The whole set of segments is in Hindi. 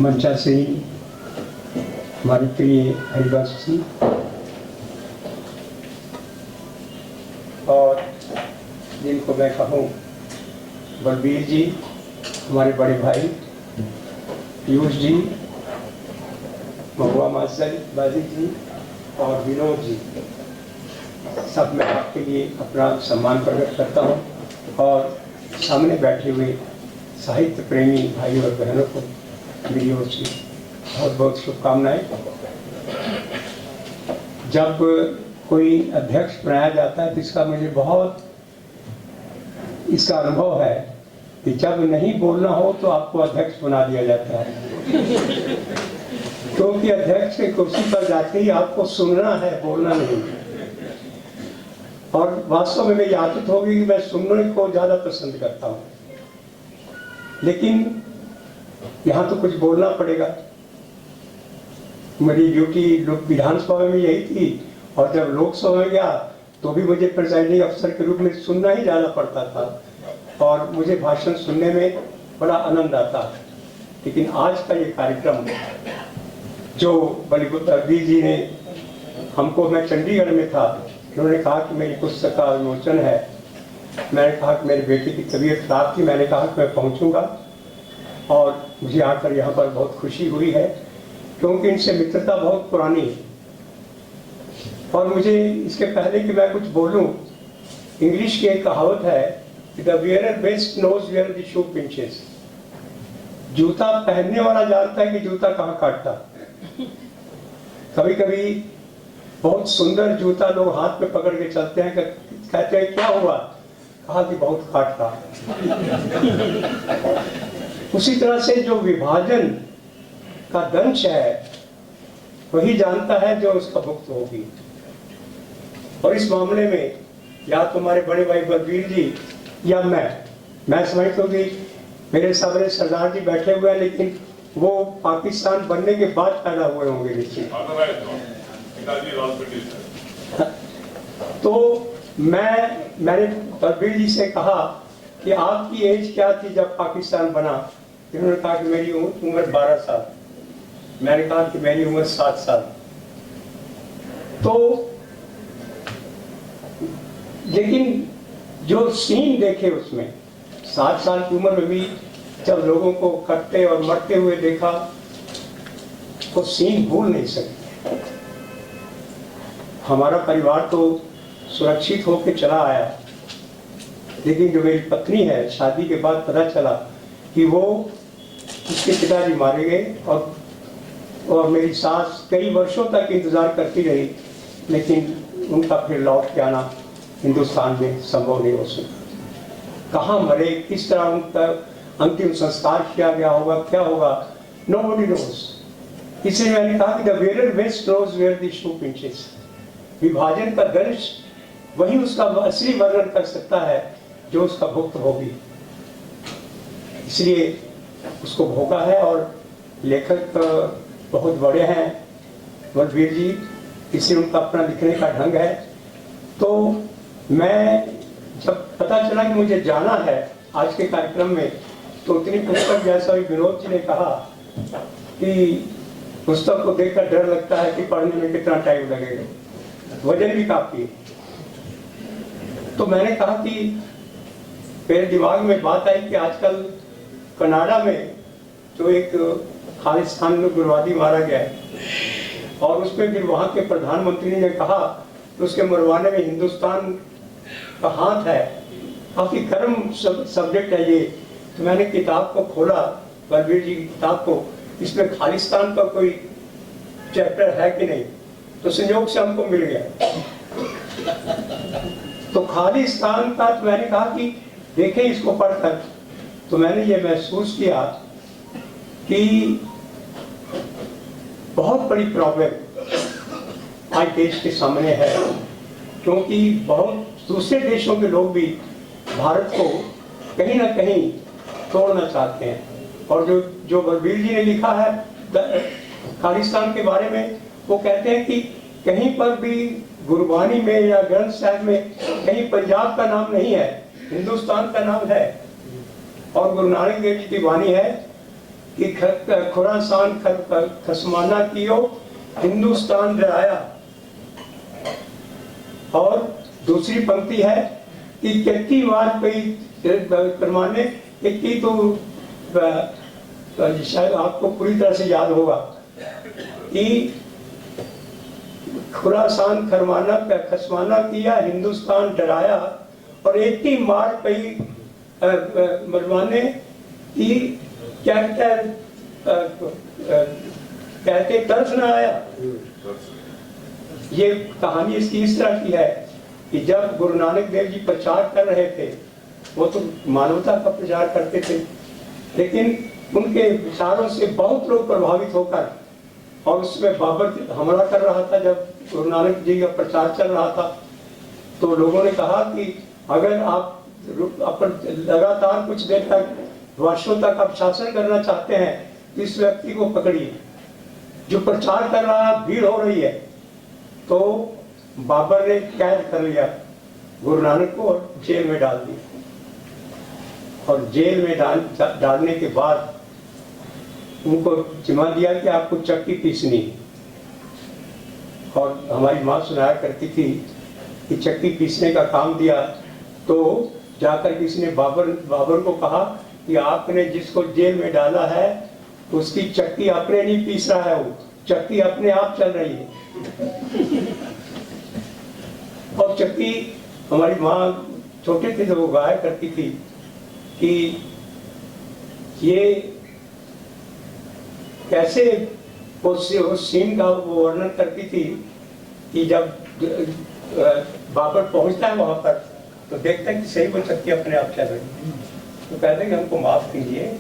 मंचासीन हमारे प्रिय हरिवंश जी और जिनको मैं कहूँ बलबीर जी, हमारे बड़े भाई पीयूष जी, महुआ मास्टर बाजी जी और विनोद जी, सब मैं आपके लिए अपना सम्मान प्रकट करता हूँ और सामने बैठे हुए साहित्य प्रेमी भाई और बहनों को मेरी ओर से बहुत बहुत शुभकामनाएं। जब कोई अध्यक्ष बनाया जाता है तो इसका मुझे बहुत इसका अनुभव है कि जब नहीं बोलना हो तो आपको अध्यक्ष बना दिया जाता है, क्योंकि अध्यक्ष की कुर्सी पर जाते ही आपको सुनना है, बोलना नहीं। और वास्तव में मेरी आदत होगी कि मैं सुनने को ज़्यादा पसंद करता हूँ, लेकिन यहाँ तो कुछ बोलना पड़ेगा। मेरी ड्यूटी विधानसभा में यही थी और जब लोकसभा में गया तो भी मुझे प्रिजाइडिंग अफसर के रूप में सुनना ही ज़्यादा पड़ता था और मुझे भाषण सुनने में बड़ा आनंद आता। लेकिन आज का ये कार्यक्रम जो बलबीर जी ने हमको, मैं चंडीगढ़ में था, उन्होंने कहा कि मेरी पुस्तक का विमोचन है। मैंने कहा कि मेरे बेटे की तबीयत खराब थी, मैंने कहा कि मैं पहुंचूंगा और मुझे आकर यहाँ पर बहुत खुशी हुई है क्योंकि इनसे मित्रता बहुत पुरानी है। और मुझे इसके पहले कि मैं कुछ बोलूं, इंग्लिश की एक कहावत है कि the wearer best knows where the shoe pinches. जूता पहनने वाला जानता है कि जूता कहाँ काटता। कभी कभी बहुत सुंदर जूता लोग हाथ में पकड़ के चलते हैं, कहते हैं क्या हुआ, कहा कि बहुत काटता। उसी तरह से जो विभाजन का दंश है वही जानता है जो उसका भुक्त होगी। और इस मामले में या तुम्हारे बड़े भाई बलबीर जी या मैं समझता हूँ कि मेरे सामने सरदार जी बैठे हुए हैं, लेकिन वो पाकिस्तान बनने के बाद पैदा हुए होंगे निश्चित। तो मैंने बलबीर जी से कहा कि आपकी एज क्या थी जब पाकिस्तान बना। इन्होंने कहा कि मेरी उम्र 12 साल। मैंने कहा कि मेरी उम्र 7 साल। तो लेकिन जो सीन देखे उसमें 7 साल की उम्र में भी जब लोगों को कटते और मरते हुए देखा तो सीन भूल नहीं सकते। हमारा परिवार तो सुरक्षित होकर चला आया, लेकिन जो मेरी पत्नी है, शादी के बाद पता चला कि वो उसके पिताजी मारे गए और मेरी सास कई वर्षों तक इंतजार करती रही, लेकिन उनका फिर लौट के आना हिंदुस्तान में संभव नहीं हो सका। कहाँ मरे, किस तरह उनका अंतिम संस्कार किया गया होगा, क्या होगा, नोबडी नोज। इसलिए मैंने कहा कि the wearer best knows where the shoe pinches. विभाजन का दंश वही उसका असली वर्णन कर सकता है जो उसका भुक्त होगी। इसलिए उसको भोगा है। और लेखक बहुत बड़े हैं बलबीर जी, इसलिए उनका अपना लिखने का ढंग है। तो मैं जब पता चला कि मुझे जाना है आज के कार्यक्रम में, तो उतनी पुस्तक, जैसा विनोद जी ने कहा कि पुस्तक को देखकर डर लगता है कि पढ़ने में कितना टाइम लगेगा, वजन भी काफी। तो मैंने कहा कि मेरे दिमाग में बात आई कि आजकल कनाडा में जो एक खालिस्तान में गुरवादी मारा गया है और उसमें फिर वहाँ के प्रधानमंत्री ने कहा कि उसके मरवाने में हिंदुस्तान का हाथ है। काफी गर्म सब्जेक्ट है ये। तो मैंने किताब को खोला, बलबीर जी की किताब को, इसमें खालिस्तान का कोई चैप्टर है कि नहीं, तो संयोग से हमको मिल गया। तो खालिस्तान का तो मैंने कहा कि देखें इसको पढ़कर। तो मैंने ये महसूस किया कि बहुत बड़ी प्रॉब्लम आज देश के सामने है, क्योंकि बहुत दूसरे देशों के लोग भी भारत को कहीं ना कहीं तोड़ना चाहते हैं। और जो बलबीर जी ने लिखा है खालिस्तान के बारे में, वो कहते हैं कि कहीं पर भी गुरबानी में या ग्रंथ साहिब में कहीं पंजाब का नाम नहीं है, हिंदुस्तान का नाम है। और गुरु नानक देव जी की वाणी है कि खुरासान खसमाना कियो हिंदुस्तान डराया। और दूसरी पंक्ति है कि कितनी बार कई परमाने की तो शायद आपको पूरी तरह से याद होगा कि खुरासान खसमाना किया हिंदुस्तान डराया, और इतनी मार कई मरवाने की क्या कहते तरस न आया। ये कहानी इसकी इस तरह की है कि जब गुरु नानक देव जी प्रचार कर रहे थे, वो तो मानवता का प्रचार करते थे, लेकिन उनके विचारों से बहुत लोग प्रभावित होकर, और उसमें बाबर हमला कर रहा था जब गुरु नानक जी का प्रचार चल रहा था, तो लोगों ने कहा कि अगर आप लगातार कुछ देर तक, वर्षों तक आप शासन करना चाहते हैं तो इस व्यक्ति को पकड़िए, जो प्रचार कर रहा है, भीड़ हो रही है। तो बाबर ने कैद कर लिया गुरु नानक को और जेल में डाल दिया। और जेल में डालने के बाद उनको जिम्मा दिया कि आपको चक्की पीसनी। और हमारी माँ सुनाया करती थी कि चक्की पीसने का काम दिया, तो जाकर किसी ने बाबर को कहा कि आपने जिसको जेल में डाला है उसकी चक्की अपने नहीं पीस रहा है, वो चक्की अपने आप चल रही है। और चक्की हमारी माँ छोटे थे तो वो गाया करती थी कि ये कैसे उस सीन का वो वर्णन करती थी कि जब बाबर पहुंचता है वहां पर तो देखते हैं कि सही वो चक्की अपने आप चल रही है। तो कहते हैं कि हमको माफ कीजिए,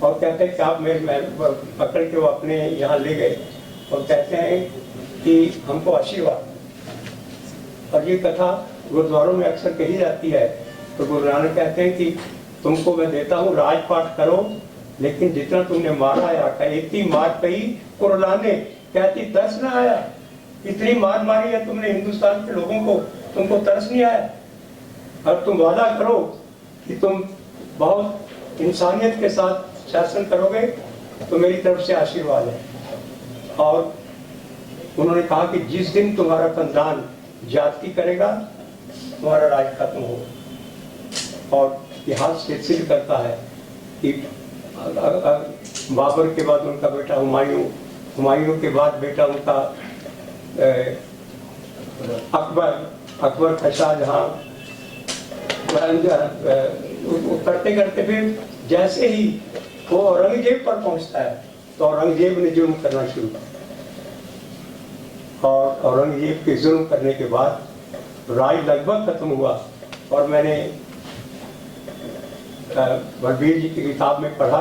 और कहते हैं कि आप मेरे पकड़ के वो अपने यहाँ ले गए और कहते हैं कि हमको आशीर्वाद। और ये कथा गुरुद्वारों में अक्सर कही जाती है। तो गुरु नानक कहते हैं कि तुमको मैं देता हूँ राजपाट करो, लेकिन जितना तुमने मारा है, इतनी मार कही कुरलाने, कहती तरस न आया। इतनी मार मारी है तुमने हिंदुस्तान के लोगों को, तुमको तरस नहीं आया। और तुम वादा करो कि तुम बहुत इंसानियत के साथ शासन करोगे तो मेरी तरफ से आशीर्वाद है। और उन्होंने कहा कि जिस दिन तुम्हारा खानदान जाति करेगा तुम्हारा राज खत्म होगा। और इतिहास से सिद्ध करता है कि बाबर के बाद उनका बेटा हुमायूं, हुमायूं के बाद बेटा उनका अकबर का शाहजहां, करते करते फिर जैसे ही वो औरंगजेब पर पहुंचता है तो औरंगजेब ने जुल्म करना शुरू किया। और औरंगजेब के जुल्म करने के बाद राज लगभग खत्म हुआ। और मैंने बलबीर जी की किताब में पढ़ा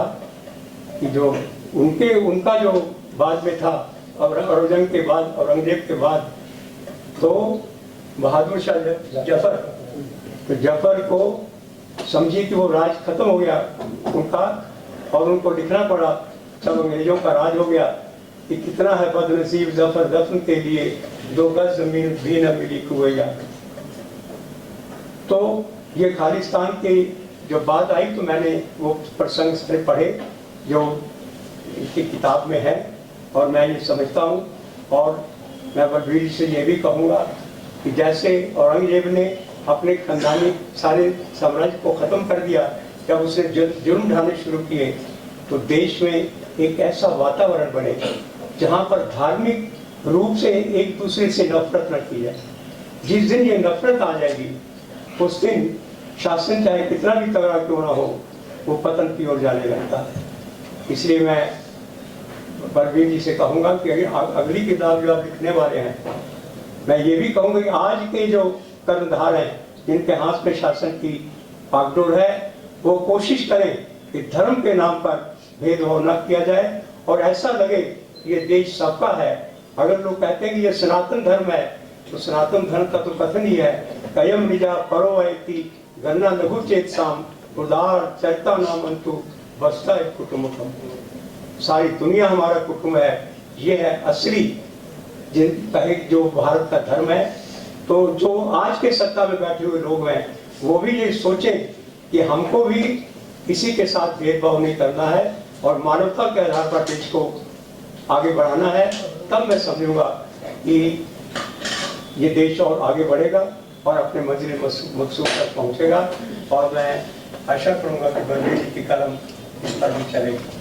कि जो उनका जो बाद में था औरंगजेब के बाद तो बहादुर शाह जफर, तो जफर को समझी कि वो राज खत्म हो गया उनका, और उनको लिखना पड़ा, सब अंग्रेजों का राज हो गया कि कितना है बदनसीब जफर दफन के लिए 2 गज जमीन भी न मिली कुएया। तो ये खालिस्तान की जो बात आई तो मैंने वो प्रसंग से पढ़े जो इसकी किताब में है, और मैं ये समझता हूँ। और मैं बलबीर से ये भी कहूँगा कि जैसे औरंगजेब ने अपने खानदानी सारे साम्राज्य को ख़त्म कर दिया, जब उसने जुर्म ढाने शुरू किए, तो देश में एक ऐसा वातावरण बने जहाँ पर धार्मिक रूप से एक दूसरे से नफरत न की जाए। जिस दिन ये नफरत आ जाएगी उस दिन शासन चाहे कितना भी तगड़ा क्यों ना हो, वो पतन की ओर जाने लगता है। इसलिए मैं बलबीर जी से कहूँगा कि अगली किताब जो आप लिखने वाले हैं, मैं ये भी कहूँगा कि आज के जो कर्णधार हैं जिनके हाथ में शासन की बागडोर है, वो कोशिश करें कि धर्म के नाम पर भेदभाव न किया जाए और ऐसा लगे कि ये देश सबका है। अगर लोग कहते हैं कि ये सनातन धर्म है, तो सनातन धर्म का तो कथन ही है, कयम निजा परो ऐति गन्ना लघु चेत साम उदार चरता नाम अंतु बसता है कुटुंबकम। सारी दुनिया हमारा कुटुंब है, ये है असली जो भारत का धर्म है। तो जो आज के सत्ता में बैठे हुए लोग हैं वो भी ये सोचें कि हमको भी किसी के साथ भेदभाव नहीं करना है, और मानवता के आधार पर देश को आगे बढ़ाना है, तब मैं समझूंगा कि ये देश और आगे बढ़ेगा और अपने मंजिल मकसूद तक पहुंचेगा। और मैं आशा करूंगा कि बलबीर जी की कलम इस पर भी चलेगी।